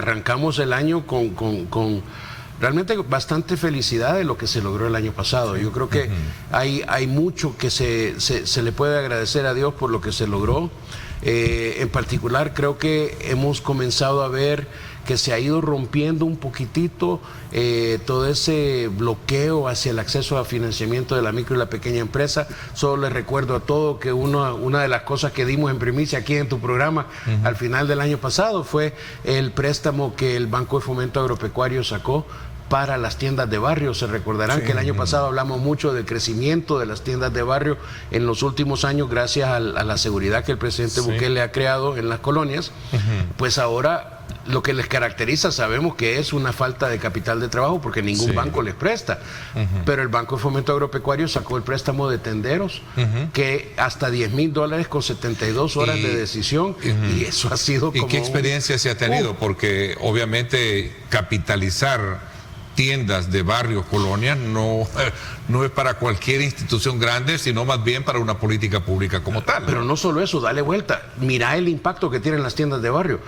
arrancamos el año con realmente bastante felicidad de lo que se logró el año pasado. Yo creo que hay mucho que se le puede agradecer a Dios por lo que se logró. En particular creo que hemos comenzado a ver que se ha ido rompiendo un poquitito todo ese bloqueo hacia el acceso a financiamiento de la micro y la pequeña empresa. Solo les recuerdo a todos que una de las cosas que dimos en primicia aquí en tu programa al final del año pasado fue el préstamo que el Banco de Fomento Agropecuario sacó para las tiendas de barrio. Se recordarán que el año pasado hablamos mucho del crecimiento de las tiendas de barrio en los últimos años gracias a la seguridad que el presidente Bukele ha creado en las colonias. Pues ahora lo que les caracteriza, sabemos que es una falta de capital de trabajo porque ningún banco les presta, pero el Banco de Fomento Agropecuario sacó el préstamo de tenderos que hasta $10,000 con 72 horas de decisión, y eso ha sido como... ¿Y qué experiencia se ha tenido? Porque obviamente capitalizar tiendas de barrios, colonias, no es para cualquier institución grande, sino más bien para una política pública como tal. Pero no solo eso, dale vuelta. Mira el impacto que tienen las tiendas de barrio.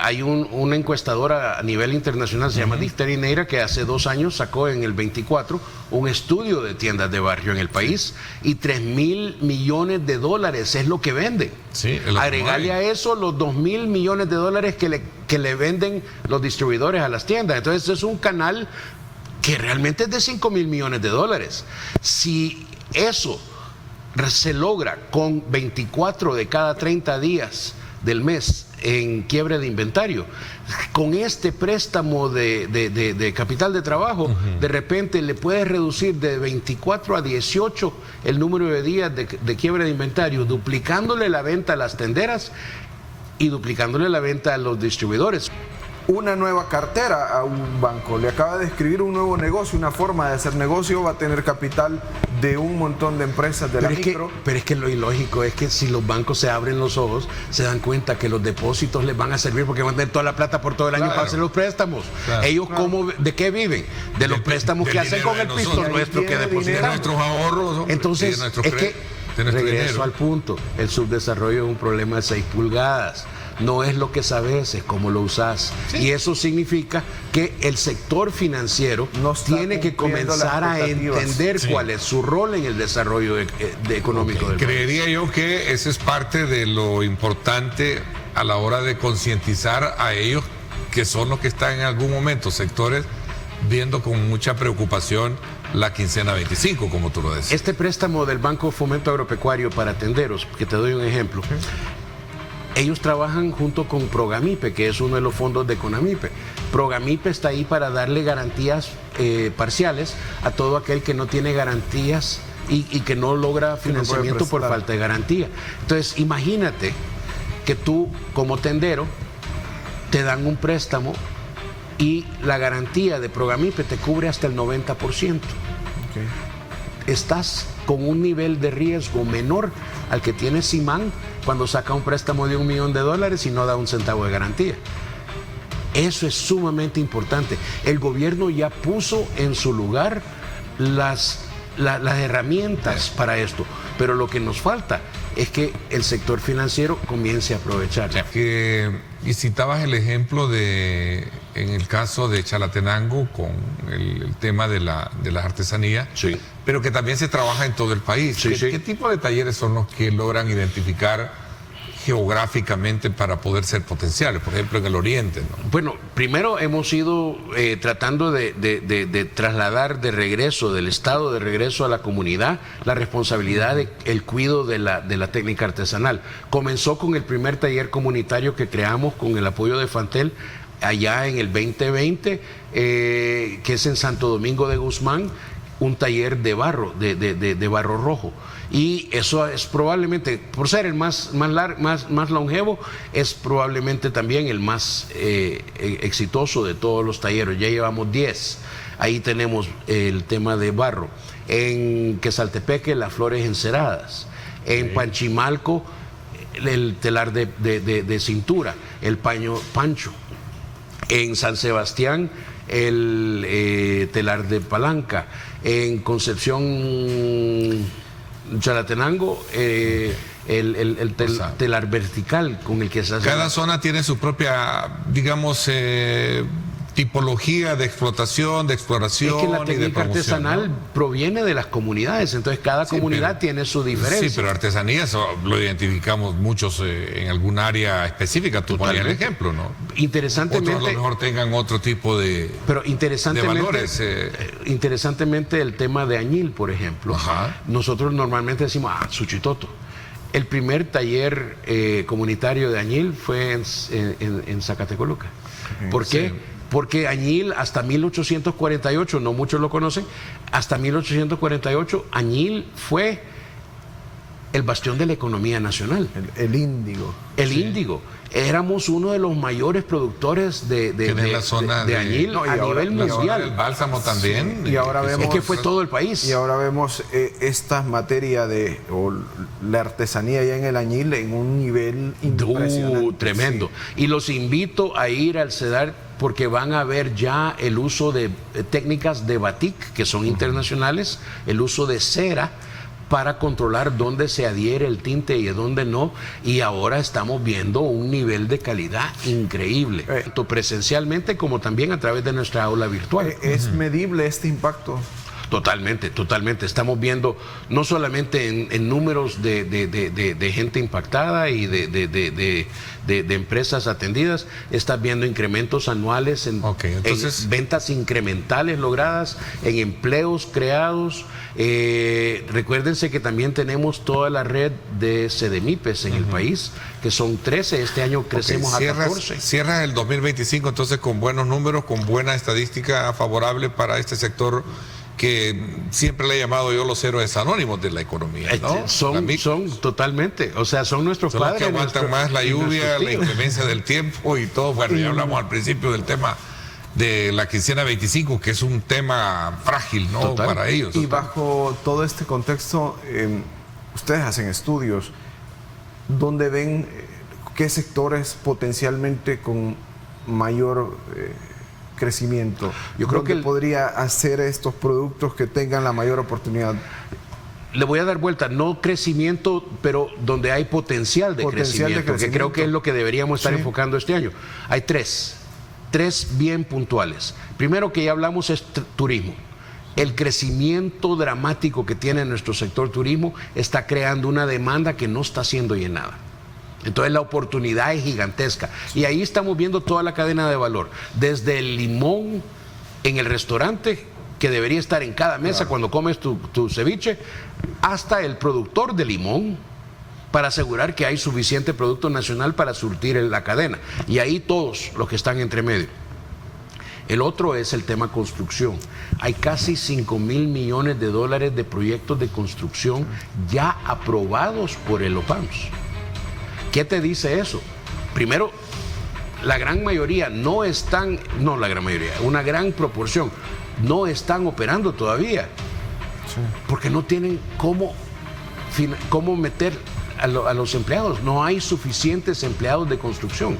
Hay una encuestadora a nivel internacional, se llama Dicteri Neira, que hace 2 años sacó en el 24 un estudio de tiendas de barrio en el país, y $3,000 millones es lo que venden. Agregarle a eso los $2,000 millones que le venden los distribuidores a las tiendas. Entonces es un canal que realmente es de $5,000 millones. Si eso se logra con 24 de cada 30 días del mes en quiebre de inventario, con este préstamo de capital de trabajo, de repente le puedes reducir de 24 a 18 el número de días de quiebre de inventario, duplicándole la venta a las tenderas y duplicándole la venta a los distribuidores. Una nueva cartera a un banco, le acaba de escribir un nuevo negocio, una forma de hacer negocio, va a tener capital de un montón de empresas de la micro. Pero es que lo ilógico es que si los bancos se abren los ojos, se dan cuenta que los depósitos les van a servir porque van a tener toda la plata por todo el año para hacer los préstamos. Ellos ¿de qué viven? De los préstamos que hacen con el pisto nuestro que depositan. Nuestros ahorros. Entonces, es que regreso al punto, el subdesarrollo es un problema de 6 pulgadas. No es lo que sabes, es cómo lo usas. Y eso significa que el sector financiero tiene que comenzar a entender cuál es su rol en el desarrollo económico del país. Creería yo que eso es parte de lo importante a la hora de concientizar a ellos, que son los que están en algún momento, sectores, viendo con mucha preocupación la quincena 25, como tú lo decías. Este préstamo del Banco de Fomento Agropecuario para tenderos, que te doy un ejemplo, ellos trabajan junto con Progamipe, que es uno de los fondos de Conamipe. Progamipe está ahí para darle garantías parciales a todo aquel que no tiene garantías y que no logra financiamiento por falta de garantía. Entonces, imagínate que tú, como tendero, te dan un préstamo y la garantía de Progamipe te cubre hasta el 90%. Estás con un nivel de riesgo menor al que tiene Simán cuando saca un préstamo de $1 millón y no da un centavo de garantía. Eso es sumamente importante. El gobierno ya puso en su lugar las herramientas para esto, pero lo que nos falta es que el sector financiero comience a aprovechar. Y citabas el ejemplo en el caso de Chalatenango con el tema de las artesanías, pero que también se trabaja en todo el país. ¿Qué tipo de talleres son los que logran identificar geográficamente para poder ser potenciales, por ejemplo en el oriente, ¿no? Bueno, primero hemos ido tratando de trasladar de regreso, del Estado de regreso a la comunidad, la responsabilidad del cuidado de la técnica artesanal. Comenzó con el primer taller comunitario que creamos con el apoyo de Fantel allá en el 2020, que es en Santo Domingo de Guzmán, un taller de barro, de barro rojo. Y eso es probablemente, por ser el más longevo, es probablemente también el más exitoso de todos los talleres. Ya llevamos 10. Ahí tenemos el tema de barro. En Quesaltepeque, las flores enceradas. En Panchimalco, el telar de cintura, el pancho. En San Sebastián, el telar de palanca. En Concepción, Chalatenango, telar vertical con el que se hace. Cada zona tiene su propia, digamos, tipología de explotación, de exploración. Es que la técnica artesanal, ¿no?, proviene de las comunidades, entonces cada comunidad tiene su diferencia. Sí, pero artesanía eso lo identificamos muchos en algún área específica. Tú ponías el ejemplo, ¿no? Interesantemente, otros a lo mejor tengan otro tipo de, pero interesantemente, de valores. Interesantemente el tema de añil, por ejemplo. Nosotros normalmente decimos, Suchitoto. El primer taller comunitario de añil fue en Zacatecoluca. ¿Por qué? Sí. Porque añil hasta 1848, no muchos lo conocen, hasta 1848 añil fue el bastión de la economía nacional. El índigo. El índigo. Éramos uno de los mayores productores de añil a nivel mundial. El bálsamo también. Y ahora vemos, es que fue todo el país. Y ahora vemos esta materia o la artesanía ya en el añil en un nivel impresionante. Tremendo. Sí. Y los invito a ir al CEDAR porque van a ver ya el uso de técnicas de batik, que son internacionales, el uso de cera, para controlar dónde se adhiere el tinte y dónde no, y ahora estamos viendo un nivel de calidad increíble, tanto presencialmente como también a través de nuestra aula virtual. ¿Es medible este impacto? Totalmente. Estamos viendo no solamente en números de gente impactada y de empresas atendidas, estás viendo incrementos anuales en ventas incrementales logradas, en empleos creados. Recuérdense que también tenemos toda la red de CDMIPES en el país, que son 13, este año crecemos a 14. Cierras el 2025 entonces con buenos números, con buena estadística favorable para este sector que siempre le he llamado yo los héroes anónimos de la economía, ¿no? Son totalmente, o sea, son nuestros padres. Los que aguantan más la lluvia, la inclemencia del tiempo y todo. Bueno, ya hablamos al principio del tema de la quincena 25, que es un tema frágil, ¿no? Para ellos. Y bajo todo este contexto, ustedes hacen estudios donde ven qué sectores potencialmente con mayor crecimiento. Yo creo que podría hacer estos productos que tengan la mayor oportunidad. Le voy a dar vuelta, no crecimiento, pero donde hay potencial de crecimiento, que creo que es lo que deberíamos estar enfocando este año. Hay tres bien puntuales. Primero, que ya hablamos, es turismo. El crecimiento dramático que tiene nuestro sector turismo está creando una demanda que no está siendo llenada. Entonces la oportunidad es gigantesca. Y ahí estamos viendo toda la cadena de valor. Desde el limón en el restaurante, que debería estar en cada mesa cuando comes tu ceviche, hasta el productor de limón, para asegurar que hay suficiente producto nacional para surtir en la cadena. Y ahí todos los que están entre medio. El otro es el tema construcción. Hay casi $5,000 millones de proyectos de construcción ya aprobados por el OPAMS. ¿Qué te dice eso? Primero, la gran mayoría una gran proporción no están operando todavía, porque no tienen cómo meter a los empleados. No hay suficientes empleados de construcción.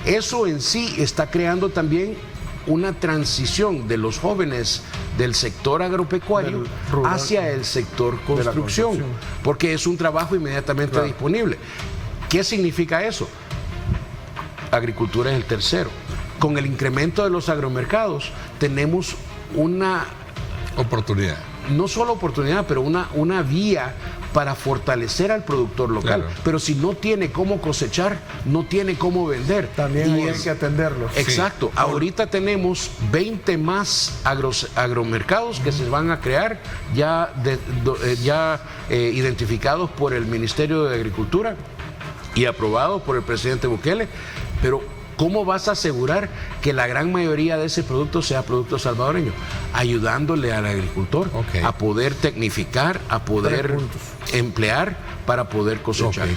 Eso en sí está creando también una transición de los jóvenes del sector agropecuario hacia el sector construcción, porque es un trabajo inmediatamente disponible. ¿Qué significa eso? Agricultura es el tercero. Con el incremento de los agromercados tenemos una oportunidad. No solo oportunidad, pero una vía para fortalecer al productor local. Claro. Pero si no tiene cómo cosechar, no tiene cómo vender. También hay que atenderlos. Exacto. Sí. Ahorita tenemos 20 más agromercados que se van a crear, ya identificados por el Ministerio de Agricultura y aprobados por el presidente Bukele. Pero ¿cómo vas a asegurar que la gran mayoría de ese producto sea producto salvadoreño? Ayudándole al agricultor a poder tecnificar, a poder emplear para poder cosechar.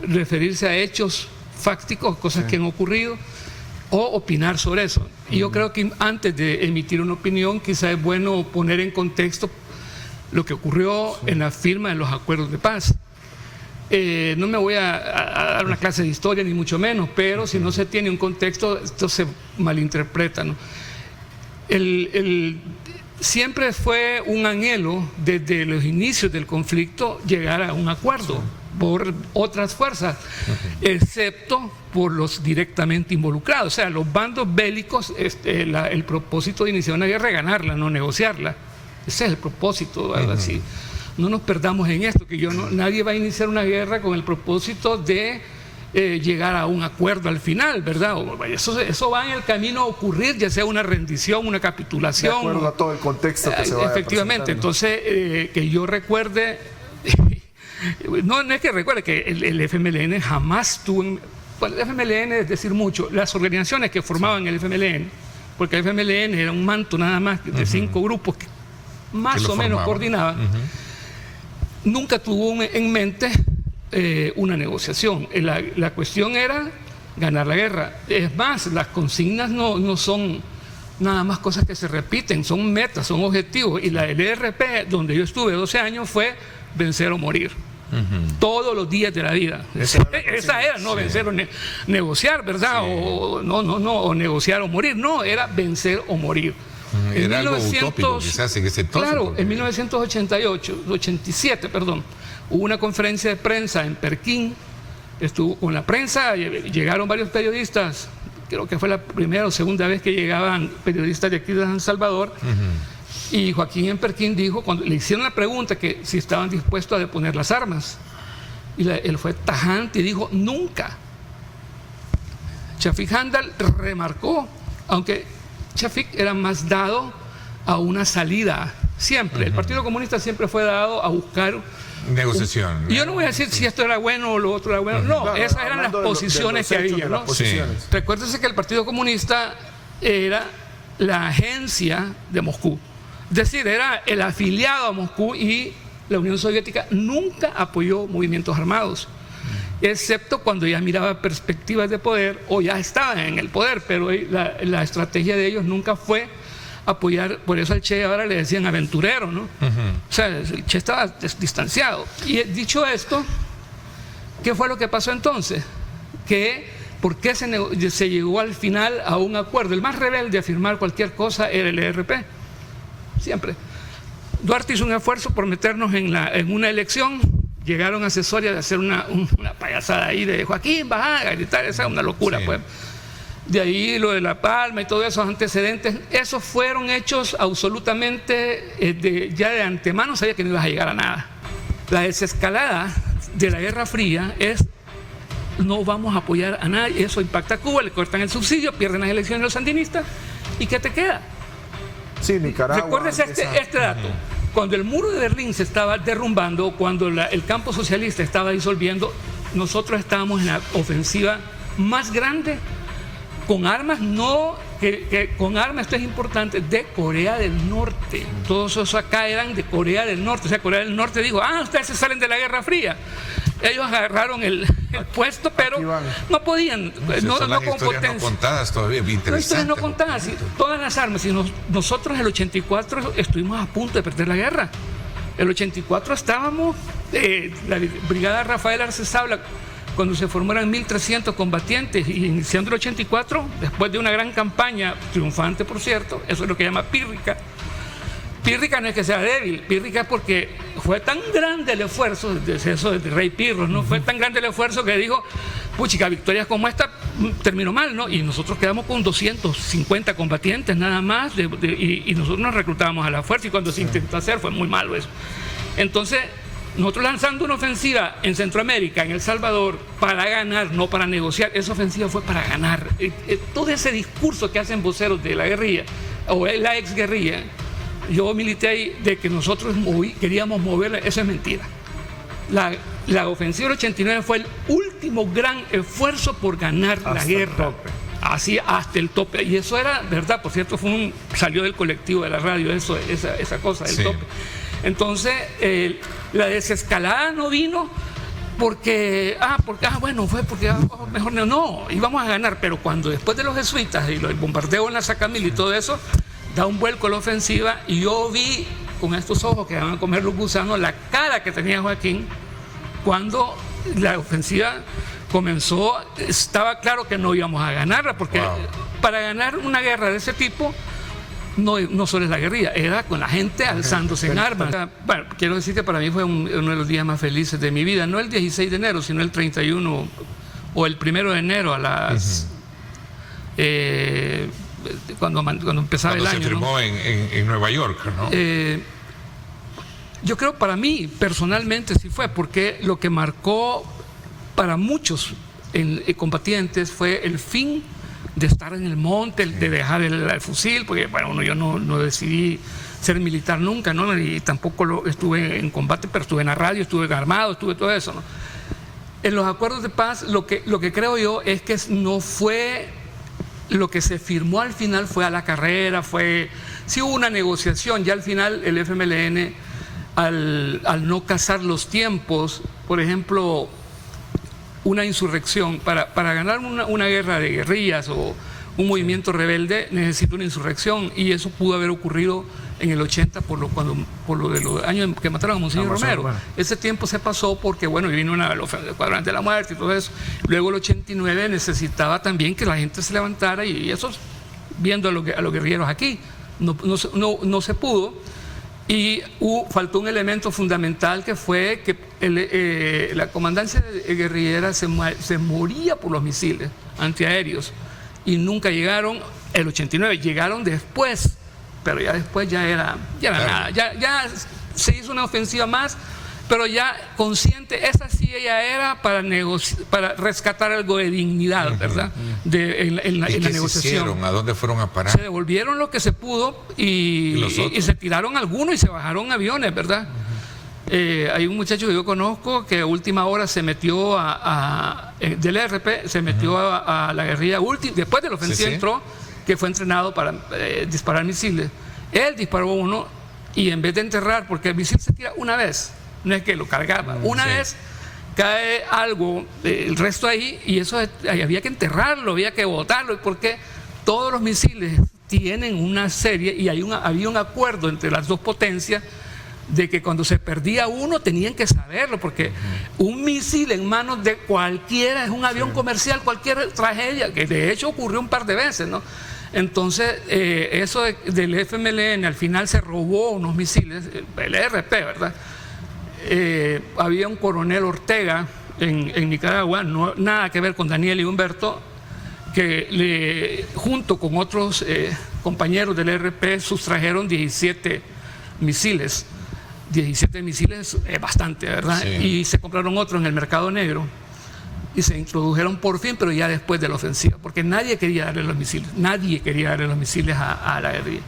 Referirse a hechos fácticos, cosas que han ocurrido, o opinar sobre eso. Y yo creo que antes de emitir una opinión, quizá es bueno poner en contexto lo que ocurrió en la firma de los acuerdos de paz. No me voy a dar una clase de historia, ni mucho menos, pero si no se tiene un contexto, esto se malinterpreta, ¿no? Siempre fue un anhelo desde los inicios del conflicto llegar a un acuerdo, por otras fuerzas, excepto por los directamente involucrados. O sea, los bandos bélicos, el propósito de iniciar una guerra es ganarla, no negociarla. Ese es el propósito, así. No nos perdamos en esto, que nadie va a iniciar una guerra con el propósito de llegar a un acuerdo al final, ¿verdad? Eso va en el camino a ocurrir, ya sea una rendición, una capitulación. De acuerdo a todo el contexto que se vaya efectivamente, entonces, que yo recuerde, no es que recuerde que el FMLN jamás tuvo, el FMLN es decir mucho, las organizaciones que formaban el FMLN, porque el FMLN era un manto nada más de 5 grupos que más o menos coordinaban, nunca tuvo en mente una negociación. La cuestión era ganar la guerra. Es más, las consignas no son nada más cosas que se repiten, son metas, son objetivos. Y la LRP, donde yo estuve 12 años, fue vencer o morir. Todos los días de la vida. Esa era, no vencer o negociar, ¿verdad? Sí. O negociar o morir. No, era vencer o morir. Era algo utópico, quizás, en ese entonces. Claro, en 1987, hubo una conferencia de prensa en Pekín, estuvo con la prensa, llegaron varios periodistas, creo que fue la primera o segunda vez que llegaban periodistas de aquí de San Salvador, y Joaquín en Pekín dijo, cuando le hicieron la pregunta que si estaban dispuestos a deponer las armas, y él fue tajante y dijo, nunca. Shafik Handal remarcó, aunque Shafik era más dado a una salida, siempre. El Partido Comunista siempre fue dado a buscar negociación. Yo no voy a decir si esto era bueno o lo otro era bueno. No, claro, esas eran las posiciones que había, ¿no? Sí. Recuérdese que el Partido Comunista era la agencia de Moscú. Es decir, era el afiliado a Moscú, y la Unión Soviética nunca apoyó movimientos armados, excepto cuando ya miraba perspectivas de poder o ya estaban en el poder, pero la estrategia de ellos nunca fue apoyar. Por eso al Che ahora le decían aventurero, ¿no? O sea, el Che estaba distanciado. Y dicho esto, ¿qué fue lo que pasó entonces? ¿Por qué se llegó al final a un acuerdo? El más rebelde a firmar cualquier cosa era el ERP, siempre. Duarte hizo un esfuerzo por meternos en una elección. Llegaron asesores de hacer una payasada ahí de Joaquín, baja, gritar, esa es una locura, pues. De ahí lo de La Palma y todos esos antecedentes, esos fueron hechos absolutamente, ya de antemano sabía que no ibas a llegar a nada. La desescalada de la Guerra Fría es, no vamos a apoyar a nadie, eso impacta a Cuba, le cortan el subsidio, pierden las elecciones los sandinistas, ¿y qué te queda? Sí, Nicaragua. Recuérdese este dato. Cuando el muro de Berlín se estaba derrumbando, cuando el campo socialista estaba disolviendo, nosotros estábamos en la ofensiva más grande con armas, con armas, esto es importante, de Corea del Norte. Todos esos acá eran de Corea del Norte. O sea, Corea del Norte dijo, ustedes se salen de la Guerra Fría. Ellos agarraron el puesto, pero no podían, no con potencia. No contadas todavía, bien interesante. No contadas, todas las armas. Y nosotros en el 84 estuvimos a punto de perder la guerra. En el 84 estábamos, la brigada Rafael Arce Sabla, cuando se formaron 1.300 combatientes, y iniciando el 84, después de una gran campaña, triunfante por cierto, eso es lo que llama pírrica. Pírrica no es que sea débil, pírrica es porque fue tan grande el esfuerzo, eso de Rey Pirros, ¿no? Fue tan grande el esfuerzo que dijo, puchica, victorias como esta terminó mal, ¿no? Y nosotros quedamos con 250 combatientes nada más, y nosotros nos reclutábamos a la fuerza, y cuando se intentó hacer fue muy malo eso. Entonces, nosotros lanzando una ofensiva en Centroamérica, en El Salvador, para ganar, no para negociar, esa ofensiva fue para ganar. Todo ese discurso que hacen voceros de la guerrilla, o la exguerrilla, yo milité ahí, de que nosotros queríamos moverla, eso es mentira. La ofensiva del 89 fue el último gran esfuerzo por ganar la guerra. Así hasta el tope. Y eso era verdad, por cierto, salió del colectivo de la radio, esa cosa del tope. Entonces, la desescalada no vino porque mejor no, íbamos a ganar. Pero cuando después de los jesuitas y el bombardeo en la Sacamil y todo eso, da un vuelco a la ofensiva, y yo vi con estos ojos que van a comer los gusanos la cara que tenía Joaquín cuando la ofensiva comenzó. Estaba claro que no íbamos a ganarla, porque para ganar una guerra de ese tipo no solo es la guerrilla, era con la gente alzándose en armas. Bueno, quiero decir que para mí fue uno de los días más felices de mi vida, no el 16 de enero, sino el 31 o el 1 de enero a las... cuando empezaba el año. Cuando se firmó, ¿no? en Nueva York, ¿no? Yo creo, para mí, personalmente, sí fue, porque lo que marcó para muchos combatientes fue el fin de estar en el monte, de dejar el fusil, porque bueno, yo no decidí ser militar nunca, ¿no? Y tampoco estuve en combate, pero estuve en la radio, estuve armado, estuve todo eso, ¿no? En los acuerdos de paz, lo que creo yo es que no fue lo que se firmó al final, fue a la carrera, sí hubo una negociación, ya al final el FMLN, al no cazar los tiempos, por ejemplo, una insurrección, para ganar una guerra de guerrillas o un movimiento rebelde necesita una insurrección, y eso pudo haber ocurrido en el 80 por lo de los años que mataron a Monseñor Romero. Bueno. Ese tiempo se pasó porque bueno, vino el cuadrante de la muerte y todo eso. Luego el 89 necesitaba también que la gente se levantara, y eso, viendo a los guerrilleros aquí, no se pudo. Y faltó un elemento fundamental, que fue que la comandancia guerrillera se moría por los misiles antiaéreos, y nunca llegaron. El 89 llegaron después, pero ya después ya era claro. Nada, ya se hizo una ofensiva más, pero ya consciente, esa sí ya era para rescatar algo de dignidad, ¿verdad? En la negociación. Hicieron? ¿A dónde fueron a parar? Se devolvieron lo que se pudo, y se tiraron algunos y se bajaron aviones, ¿verdad? Hay un muchacho que yo conozco que a última hora se metió del RP, se metió a la guerrilla después de la ofensiva, entró, que fue entrenado para disparar misiles. Él disparó uno, y en vez de enterrar, porque el misil se tira una vez, no es que lo cargaba, una vez cae algo, el resto ahí, y eso había que enterrarlo, había que botarlo, porque todos los misiles tienen una serie, y había un acuerdo entre las dos potencias de que cuando se perdía uno tenían que saberlo, porque un misil en manos de cualquiera, es un avión comercial, cualquier tragedia, que de hecho ocurrió un par de veces, ¿no? Entonces, eso del FMLN al final se robó unos misiles, el RP, ¿verdad? Había un coronel Ortega en Nicaragua, nada que ver con Daniel y Humberto, que junto con otros compañeros del RP sustrajeron 17 misiles. 17 misiles es bastante, ¿verdad? Sí. Y se compraron otros en el mercado negro y se introdujeron por fin, pero ya después de la ofensiva, porque nadie quería darle los misiles, a la guerrilla.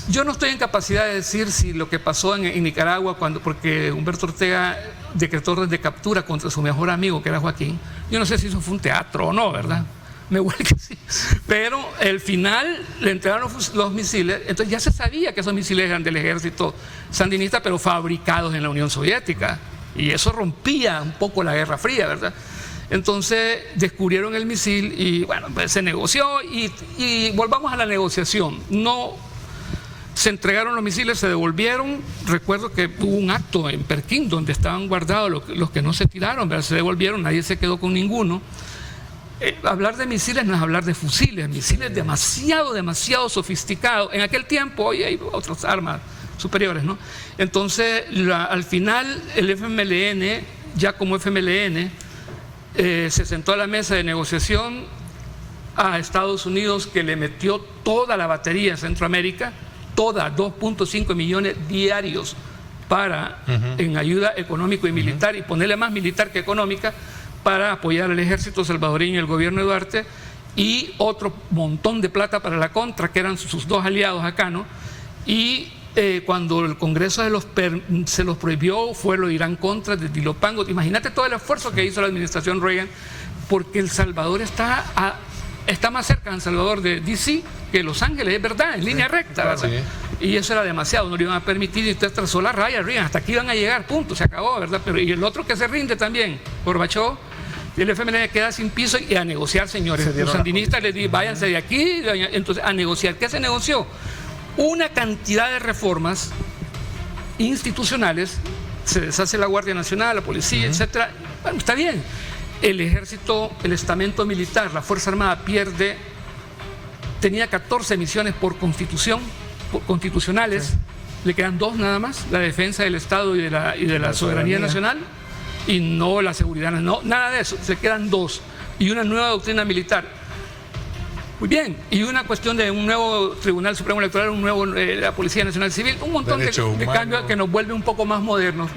Yo no estoy en capacidad de decir si lo que pasó en Nicaragua, porque Humberto Ortega decretó orden de captura contra su mejor amigo, que era Joaquín, yo no sé si eso fue un teatro o no, ¿verdad? Me huele que sí. Pero al final le entregaron los misiles, entonces ya se sabía que esos misiles eran del ejército sandinista, pero fabricados en la Unión Soviética, y eso rompía un poco la Guerra Fría, ¿verdad? Entonces descubrieron el misil y bueno, pues se negoció, y volvamos a la negociación. No se entregaron los misiles, se devolvieron. Recuerdo que hubo un acto en Perquín donde estaban guardados los que no se tiraron, ¿verdad? Se devolvieron, nadie se quedó con ninguno. Hablar de misiles no es hablar de fusiles, misiles demasiado sofisticados. En aquel tiempo, hoy hay otras armas superiores, ¿no? Entonces, al final, el FMLN, ya como FMLN, se sentó a la mesa de negociación a Estados Unidos, que le metió toda la batería a Centroamérica, toda, 2.5 millones diarios en ayuda económico y militar, y ponerle más militar que económica, para apoyar al ejército salvadoreño y el gobierno de Duarte, y otro montón de plata para la contra, que eran sus dos aliados acá, ¿no? Y cuando el Congreso se los prohibió, fue lo de Irán Contra, de Dilopango. Imagínate todo el esfuerzo que hizo la administración Reagan, porque El Salvador está más cerca en Salvador de D.C. que Los Ángeles, es verdad, en línea recta, ¿verdad? Sí. Y eso era demasiado, no lo iban a permitir, y usted trazó la raya, Reagan, hasta aquí iban a llegar, punto, se acabó, ¿verdad? Pero y el otro que se rinde también, Gorbachov, y el FMLN queda sin piso, y a negociar, señores. Los sandinistas les dicen, váyanse de aquí, entonces a negociar. ¿Qué se negoció? Una cantidad de reformas institucionales, se deshace la Guardia Nacional, la policía, etcétera. Bueno, está bien. El ejército, el estamento militar, la Fuerza Armada tenía 14 misiones por constitución, constitucionales, le quedan 2 nada más, la defensa del Estado y de la soberanía nacional, y no la seguridad, no, nada de eso, se quedan 2, y una nueva doctrina militar. Muy bien, y una cuestión de un nuevo Tribunal Supremo Electoral, un nuevo la Policía Nacional Civil, un montón de cambios que nos vuelve un poco más modernos.